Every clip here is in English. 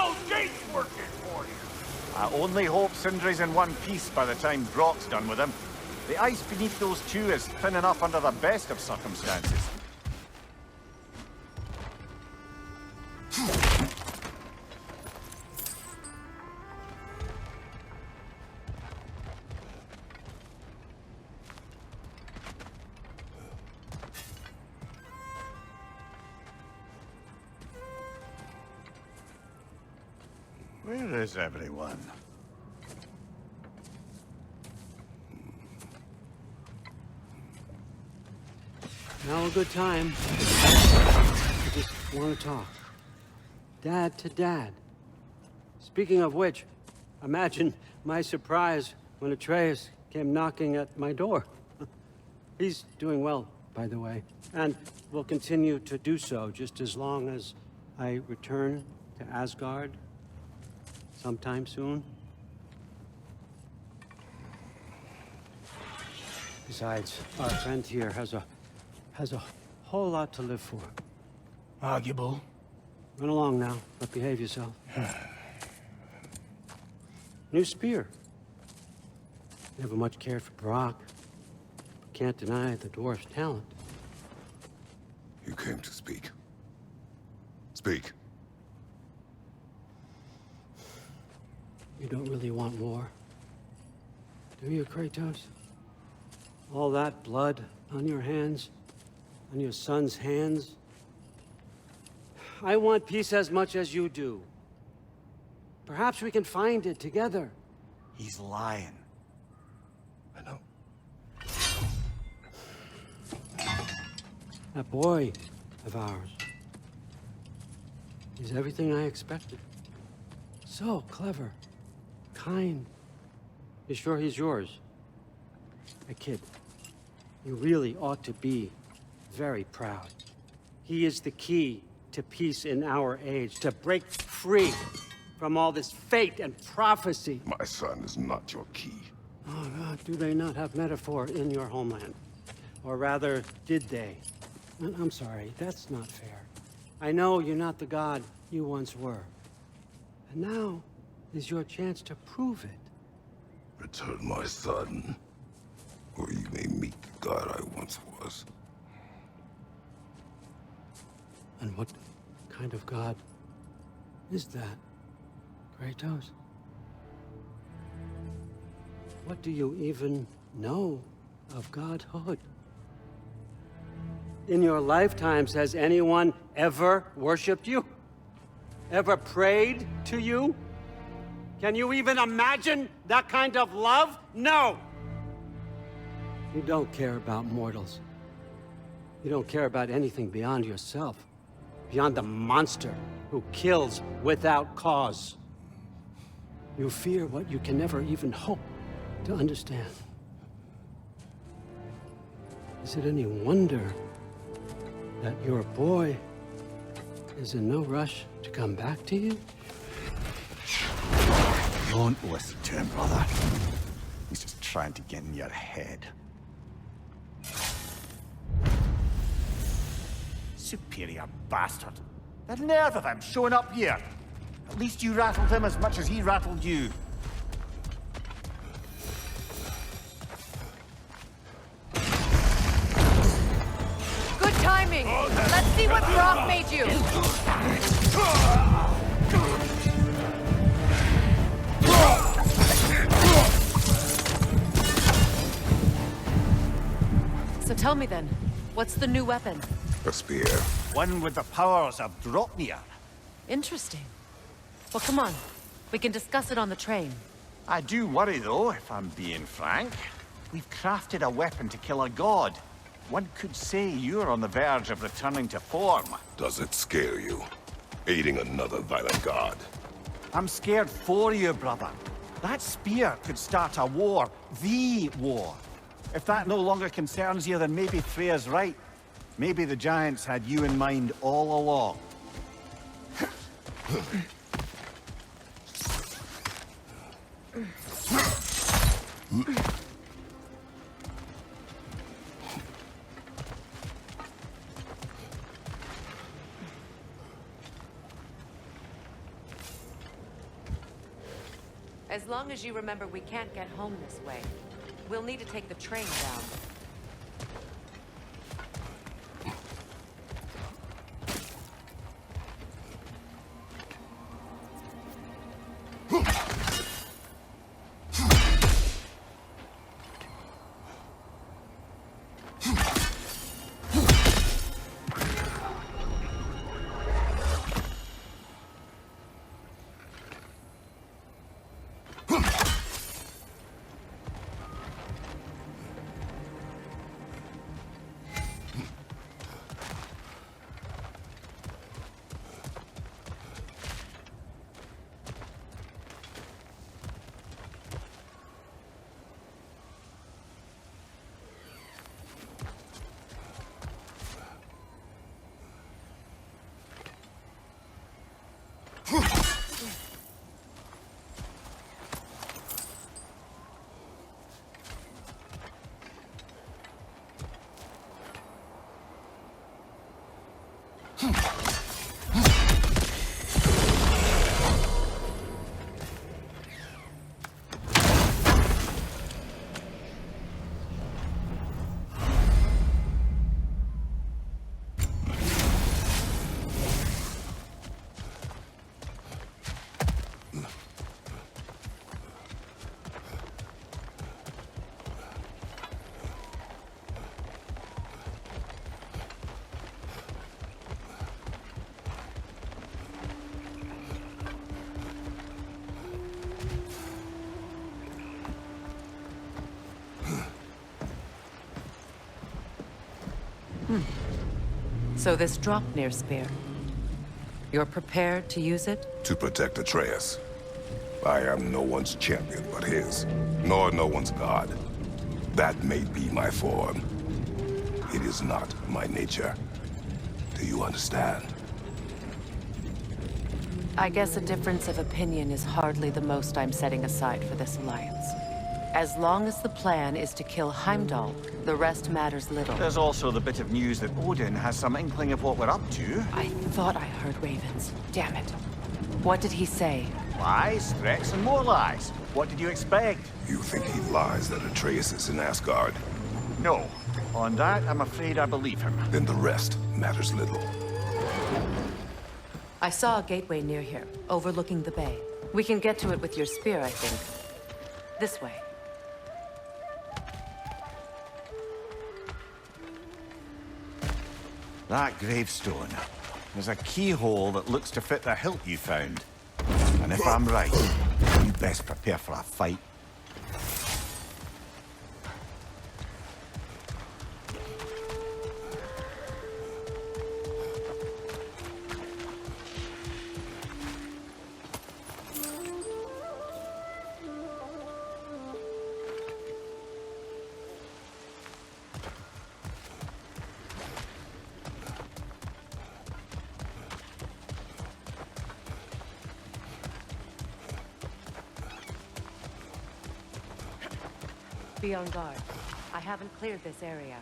those gates working for you? I only hope Sindri's in one piece by the time Brock's done with him. The ice beneath those two is thin enough under the best of circumstances. Where is everyone? Now a good time. I just want to talk. Dad to Dad. Speaking of which, imagine my surprise when Atreus came knocking at my door. He's doing well, by the way, and will continue to do so just as long as I return to Asgard sometime soon. Besides, our friend here has a whole lot to live for. Arguable. Run along now, but behave yourself. New spear. Never much cared for Brock, but can't deny the dwarf's talent. You came to speak. Speak. You don't really want war, do you, Kratos? All that blood on your hands, on your son's hands? I want peace as much as you do. Perhaps we can find it together. He's lying. I know. That boy of ours. He's everything I expected. So clever. Kind. You sure he's yours? A kid. You really ought to be very proud. He is the key to peace in our age, to break free from all this fate and prophecy. My son is not your key. Oh, God, do they not have metaphor in your homeland? Or rather, did they? I'm sorry, that's not fair. I know you're not the god you once were. And now is your chance to prove it. Return my son, or you may meet the god I once was. And what kind of god is that, Kratos? What do you even know of godhood? In your lifetimes, has anyone ever worshipped you? Ever prayed to you? Can you even imagine that kind of love? No! You don't care about mortals. You don't care about anything beyond yourself. Beyond the monster who kills without cause. You fear what you can never even hope to understand. Is it any wonder that your boy is in no rush to come back to you? Don't listen to him, brother. He's just trying to get in your head. Superior bastard. The nerve of him showing up here. At least you rattled him as much as he rattled you. Good timing. Let's see what Brock made you. So tell me then, what's the new weapon? A spear. One with the powers of Draupnir. Interesting. Well, come on. We can discuss it on the train. I do worry, though, if I'm being frank. We've crafted a weapon to kill a god. One could say you're on the verge of returning to form. Does it scare you? Aiding another violent god? I'm scared for you, brother. That spear could start a war. The war. If that no longer concerns you, then maybe Freya's right. Maybe the Giants had you in mind all along. As long as you remember we can't get home this way. We'll need to take the train down. So this Draupnir spear. You're prepared to use it? To protect Atreus. I am no one's champion but his, nor no one's god. That may be my form. It is not my nature. Do you understand? I guess a difference of opinion is hardly the most I'm setting aside for this alliance. As long as the plan is to kill Heimdall, the rest matters little. There's also the bit of news that Odin has some inkling of what we're up to. I thought I heard ravens. Damn it. What did he say? Lies, threats, and more lies. What did you expect? You think he lies that Atreus is in Asgard? No. On that, I'm afraid I believe him. Then the rest matters little. I saw a gateway near here, overlooking the bay. We can get to it with your spear, I think. This way. That gravestone. There's a keyhole that looks to fit the hilt you found. And if I'm right, you best prepare for a fight. Be on guard. I haven't cleared this area.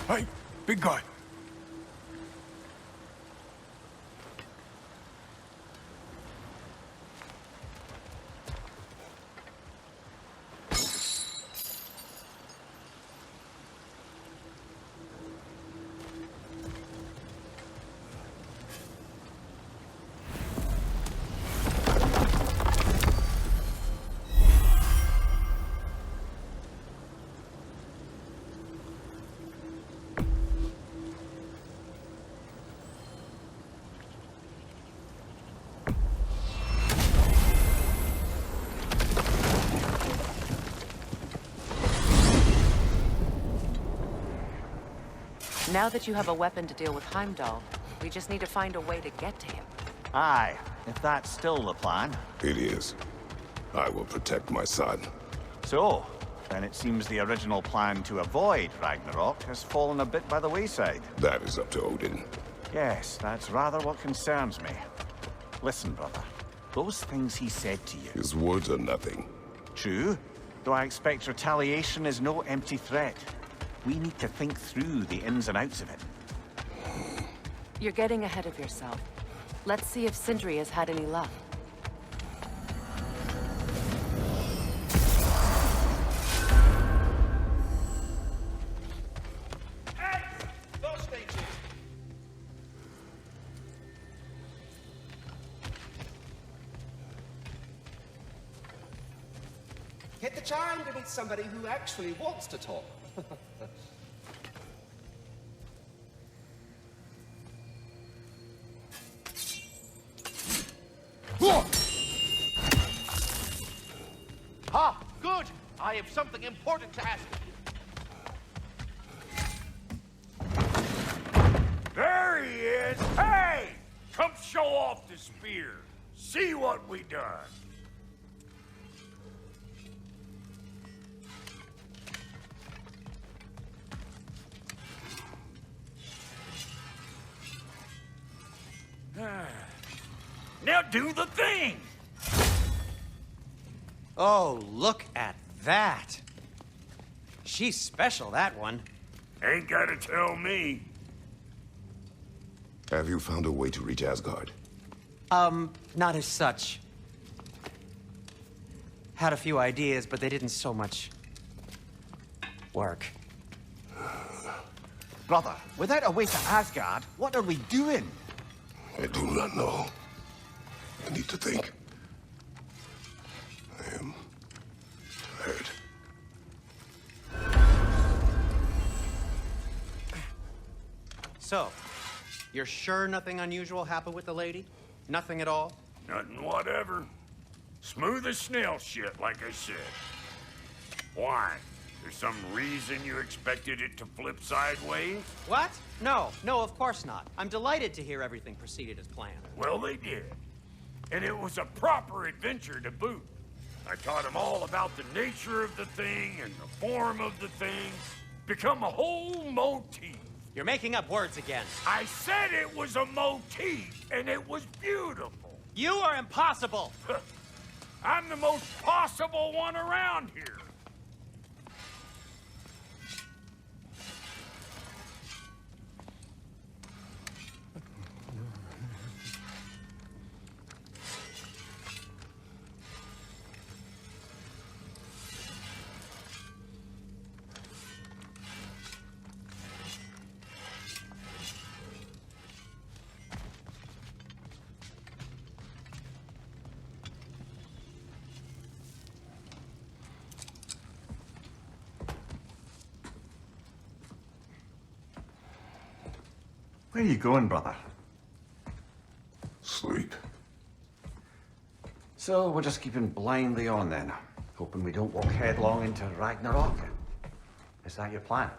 Hey, big guy. Now that you have a weapon to deal with Heimdall, we just need to find a way to get to him. Aye, if that's still the plan. It is. I will protect my son. So, then it seems the original plan to avoid Ragnarok has fallen a bit by the wayside. That is up to Odin. Yes, that's rather what concerns me. Listen, brother. Those things he said to you. His words are nothing. True, though I expect retaliation is no empty threat. We need to think through the ins and outs of it. You're getting ahead of yourself. Let's see if Sindri has had any luck. Hit the chime to meet somebody who actually wants to talk. Ah, good! I have something important to ask you. There he is! Hey! Come show off the spear. See what we done. Now do the thing! Oh, look at that. She's special, that one. Ain't gotta tell me. Have you found a way to reach Asgard? Not as such. Had a few ideas, but they didn't so much work. Brother, without a way to Asgard, what are we doing? I do not know. I need to think. I am tired. So, you're sure nothing unusual happened with the lady? Nothing at all? Nothing whatever. Smooth as snail shit, like I said. Why? There's some reason you expected it to flip sideways? What? No, of course not. I'm delighted to hear everything proceeded as planned. Well, they did. And it was a proper adventure to boot. I taught them all about the nature of the thing and the form of the thing. Become a whole motif. You're making up words again. I said it was a motif, and it was beautiful. You are impossible! I'm the most possible one around here. Where are you going, brother? Sleep. So we're just keeping blindly on then, hoping we don't walk headlong into Ragnarok. Is that your plan?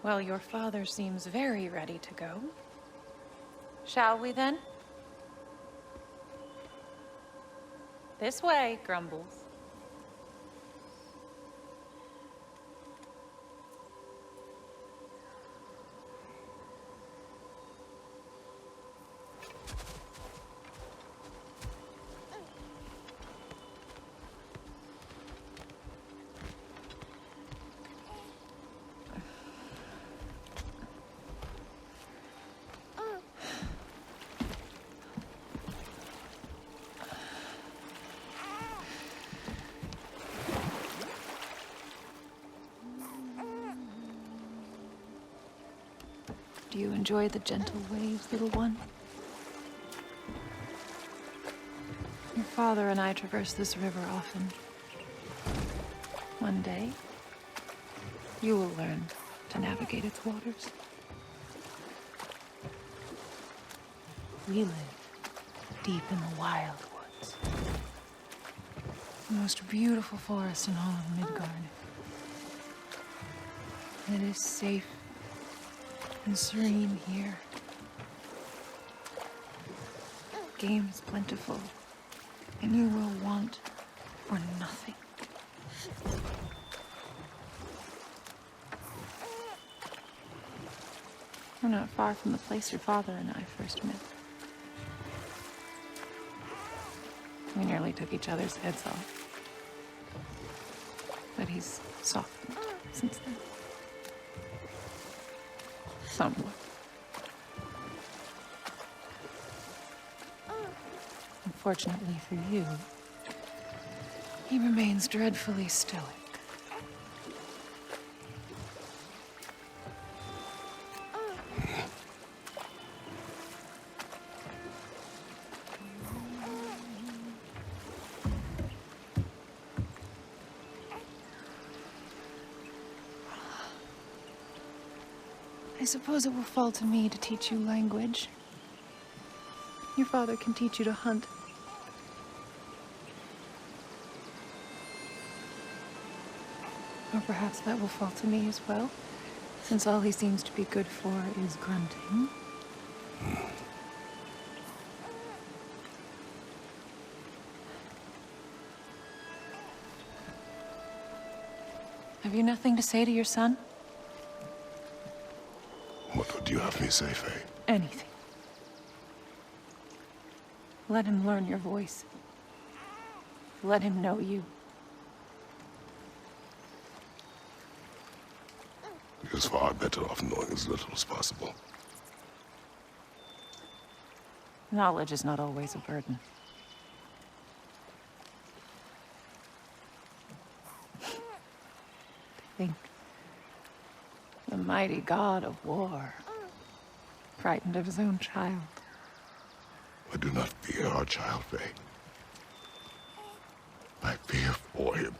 Well, your father seems very ready to go. Shall we then? This way, Grumbles. Do you enjoy the gentle waves, little one? Your father and I traverse this river often. One day, you will learn to navigate its waters. We live deep in the wild woods. The most beautiful forest in all of Midgard. It is safe and serene here. Game is plentiful, and you will want for nothing. We're not far from the place your father and I first met. We nearly took each other's heads off. But he's softened since then. Somewhat. Unfortunately for you, he remains dreadfully stoic. I suppose it will fall to me to teach you language. Your father can teach you to hunt. Or perhaps that will fall to me as well, since all he seems to be good for is grunting. Have you nothing to say to your son? What would you have me say, Faye? Anything. Let him learn your voice. Let him know you. He is far better off knowing as little as possible. Knowledge is not always a burden. Think. The mighty god of war, frightened of his own child. I do not fear our child, Faye. I fear for him.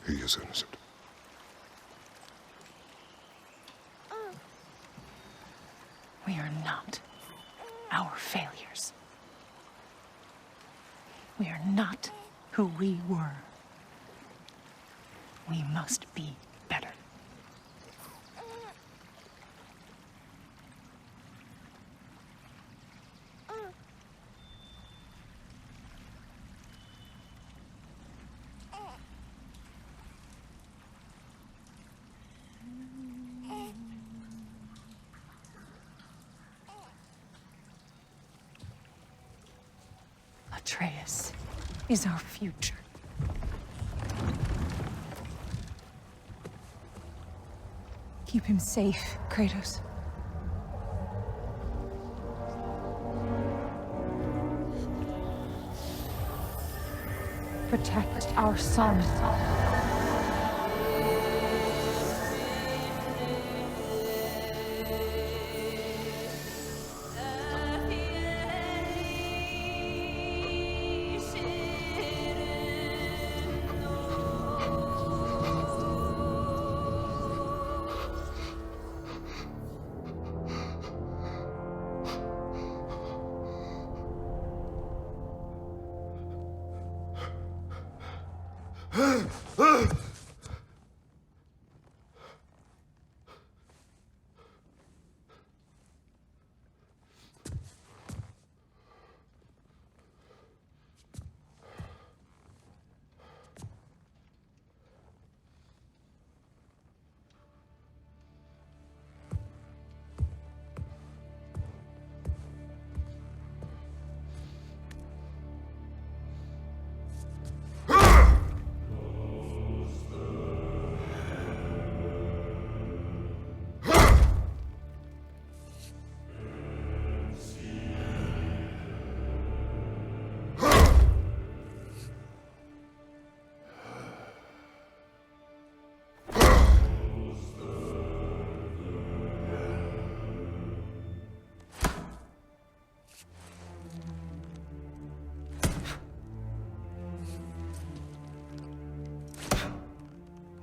He is innocent. We are not our failures. We are not who we were. We must be better. Atreus is our future. Keep him safe, Kratos. Protect our son.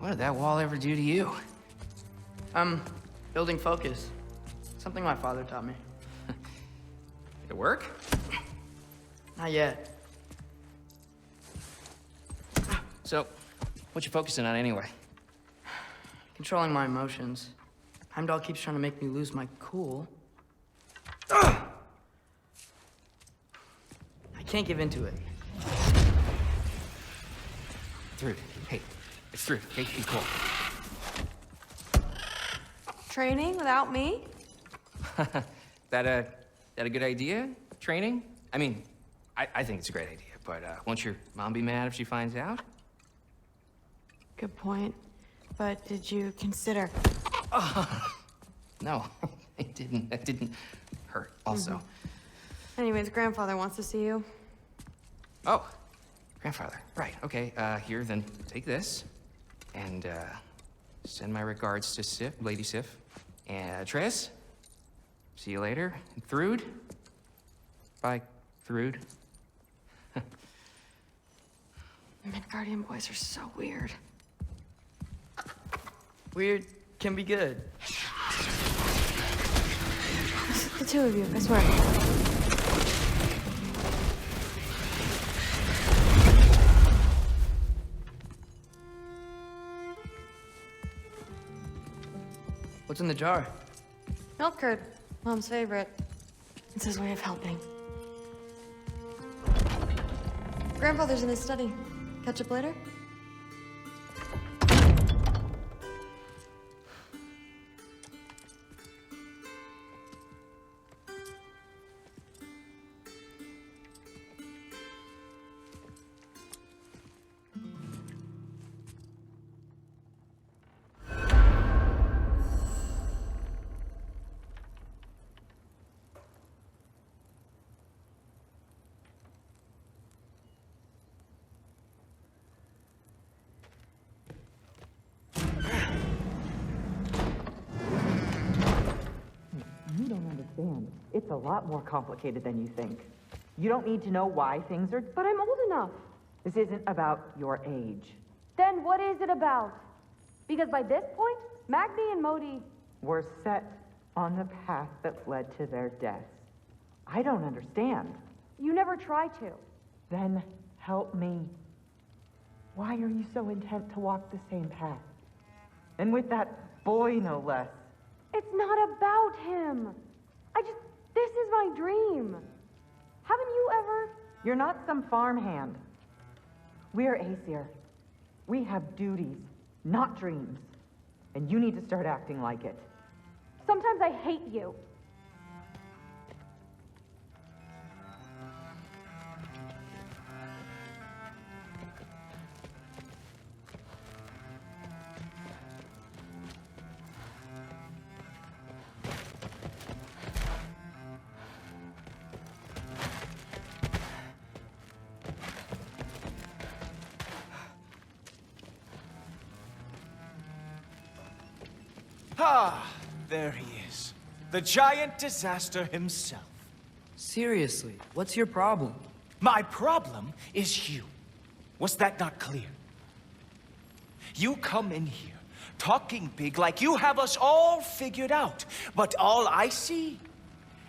What did that wall ever do to you? Building focus. Something my father taught me. Did it work? Not yet. So, what you focusing on anyway? Controlling my emotions. Heimdall keeps trying to make me lose my cool. I can't give into it. Through. Hey, it's through. Hey, be cool. Training without me? That a good idea? Training? I mean, I think it's a great idea, but won't your mom be mad if she finds out? Good point. But did you consider? No, it didn't. That didn't hurt. Also. Anyways, grandfather wants to see you. Oh, grandfather. Right. Okay. Here, then take this, and send my regards to Sif, Lady Sif, and Tris. See you later. And Thrude. Bye, Thrude. Midgardian boys are so weird. Weird can be good. The two of you, I swear. What's in the jar? Milk curd, Mom's favorite. It's his way of helping. Grandfather's in his study. Catch up later? You don't understand. It's a lot more complicated than you think. You don't need to know why things are... But I'm old enough. This isn't about your age. Then what is it about? Because by this point, Magni and Modi... Were set on the path that led to their deaths. I don't understand. You never try to. Then help me. Why are you so intent to walk the same path? And with that boy, no less. It's not about him. This is my dream. Haven't you ever? You're not some farmhand. We're Aesir. We have duties, not dreams. And you need to start acting like it. Sometimes I hate you. Ah, there he is. The giant disaster himself. Seriously, what's your problem? My problem is you. Was that not clear? You come in here, talking big like you have us all figured out. But all I see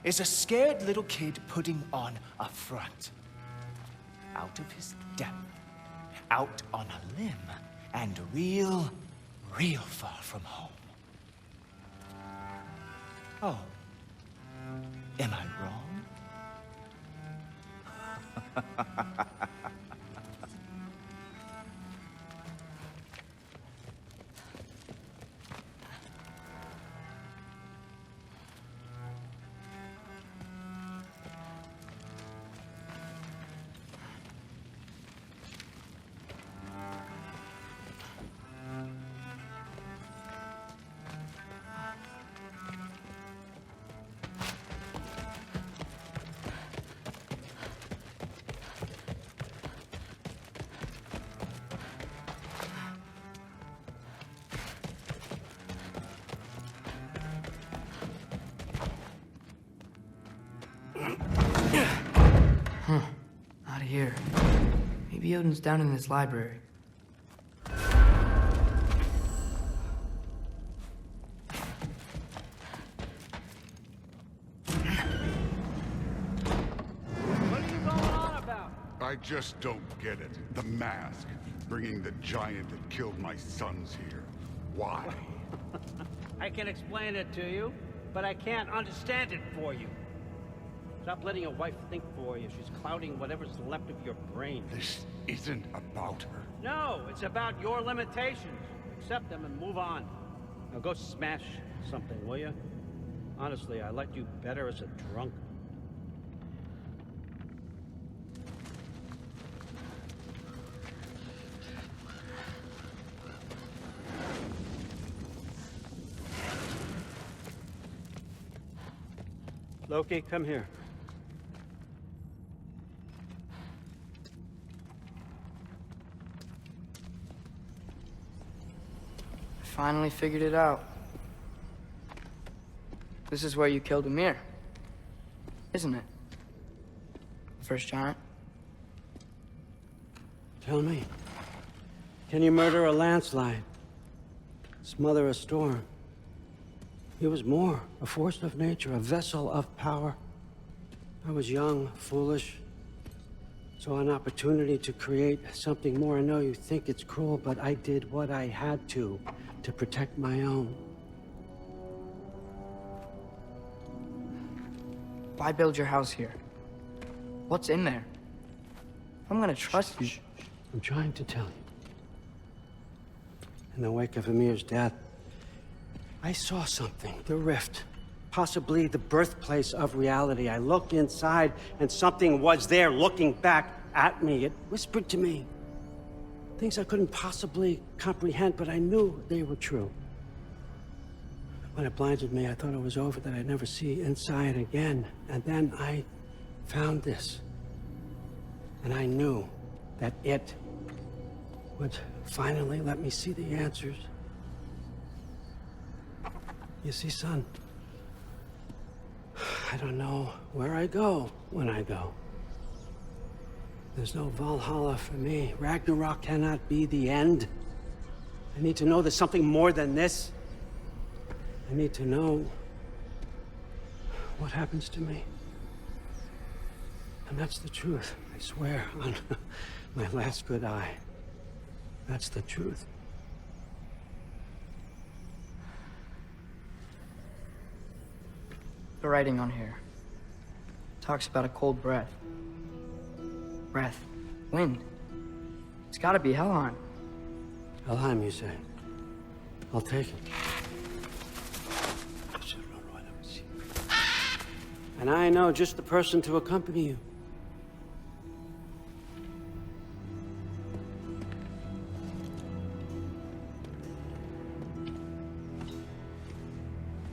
is a scared little kid putting on a front. Out of his depth, out on a limb and real far from home. Oh, am I wrong? Out of here. Maybe Odin's down in his library. I just don't get it. The mask. Bringing the giant that killed my sons here. Why? I can explain it to you, but I can't understand it for you. Stop letting your wife think for you. She's clouding whatever's left of your brain. This isn't about her. No, it's about your limitations. Accept them and move on. Now go smash something, will you? Honestly, I liked you better as a drunk. Loki, come here. I finally figured it out. This is where you killed Ymir, isn't it? First giant? Tell me, can you murder a landslide? Smother a storm? He was more, a force of nature, a vessel of power. I was young, foolish, saw an opportunity to create something more. I know you think it's cruel, but I did what I had to protect my own. Why build your house here? What's in there? I'm gonna trust you. I'm trying to tell you. In the wake of Ymir's death, I saw something, the rift, possibly the birthplace of reality. I looked inside and something was there looking back at me. It whispered to me things I couldn't possibly comprehend, but I knew they were true. When it blinded me, I thought it was over, that I'd never see inside again. And then I found this. And I knew that it would finally let me see the answers. You see, son, I don't know where I go when I go. There's no Valhalla for me. Ragnarok cannot be the end. I need to know there's something more than this. I need to know what happens to me. And that's the truth, I swear, on my last good eye. That's the truth. The writing on here talks about a cold breath. Breath. Wind. It's gotta be Helheim. Helheim, you say? I'll take it. And I know just the person to accompany you.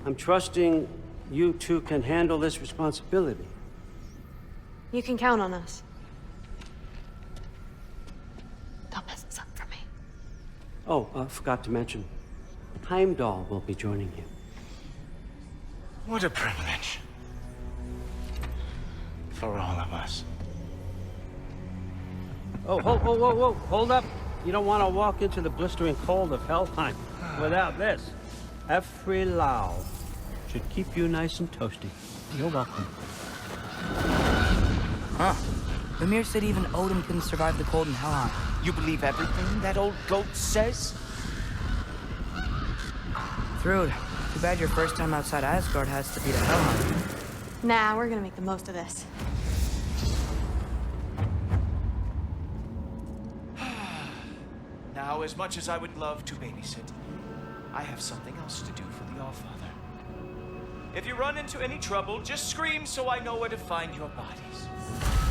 I'm trusting you two can handle this responsibility. You can count on us. Don't mess this up for me. Oh, forgot to mention, Heimdall will be joining you. What a privilege. For all of us. Oh, whoa, hold up. You don't want to walk into the blistering cold of Helheim without this. Every Lau should keep you nice and toasty. You're welcome. Huh. Mimir said even Odin couldn't survive the cold in Helheim. You believe everything that old goat says? Thrud, too bad your first time outside Asgard has to be to Helheim. Nah, we're gonna make the most of this. Now, as much as I would love to babysit, I have something else to do for the Allfather. If you run into any trouble, just scream so I know where to find your bodies.